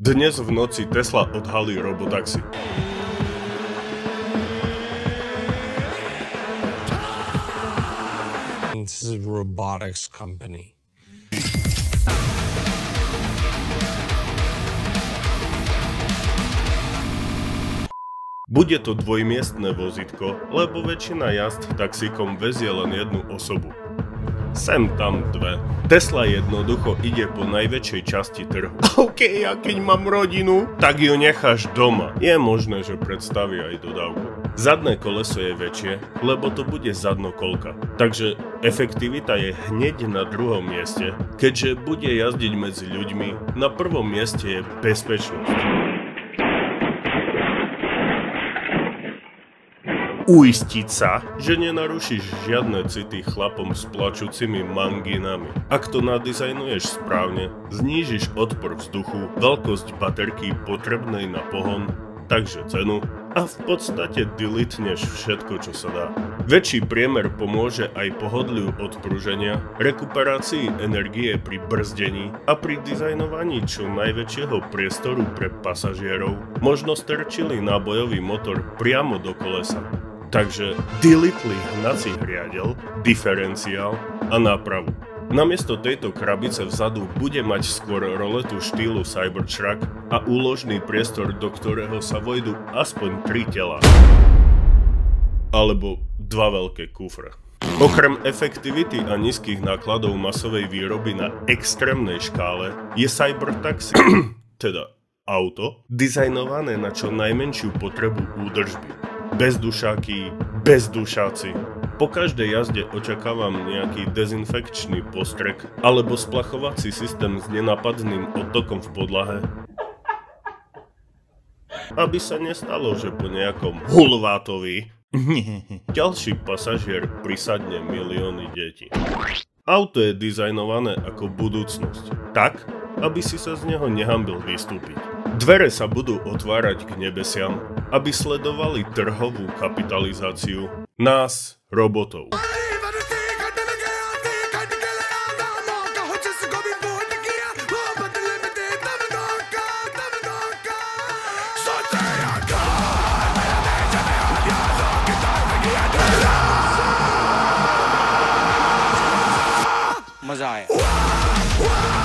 Dnes v noci Tesla odhalí robotaxi. This is a robotics company. Bude to dvojmiestne vozítko, lebo väčšina jazd taxíkom vezie len jednu osobu. Sem tam dve. Tesla jednoducho ide po najväčšej časti trhu. OK, a keď mám rodinu, tak ju necháš doma. Je možné, že predstaví aj dodávku. Zadné koleso je väčšie, lebo to bude zadnokolka. Takže efektivita je hneď na druhom mieste, keďže bude jazdiť medzi ľuďmi, na prvom mieste je bezpečnosť. Uistiť sa, že nenarušíš žiadne city chlapom s plačúcimi manginami. Ak to nadizajnuješ správne, znížiš odpor vzduchu, veľkosť baterky potrebnej na pohon, takže cenu a v podstate deletneš všetko, čo sa dá. Väčší priemer pomôže aj pohodliu odpruženia, rekuperácii energie pri brzdení a pri dizajnovaní čo najväčšieho priestoru pre pasažierov. Možno strčili nábojový motor priamo do kolesa. Takže deletli hnací riadel, diferenciál a nápravu. Namiesto tejto krabice vzadu bude mať skôr roletu štýlu Cybertruck a úložný priestor, do ktorého sa vojdu aspoň 3 tela. Alebo 2 veľké kufre. Okrem efektivity a nízkych nákladov masovej výroby na extrémnej škále je Cybertaxi, teda auto, dizajnované na čo najmenšiu potrebu údržby. Bezdušáky, bezdušáci. Po každej jazde očakávam nejaký dezinfekčný postrek alebo splachovací systém s nenapadným odtokom v podlahe. Aby sa nestalo, že po nejakom hulvátovi ďalší pasažier prisadne milióny detí. Auto je dizajnované ako budúcnosť, tak, aby si sa z neho nehanbil vystúpiť. Dvere sa budú otvárať k nebesiam, aby sledovali trhovú kapitalizáciu nás, robotov. मजा आया।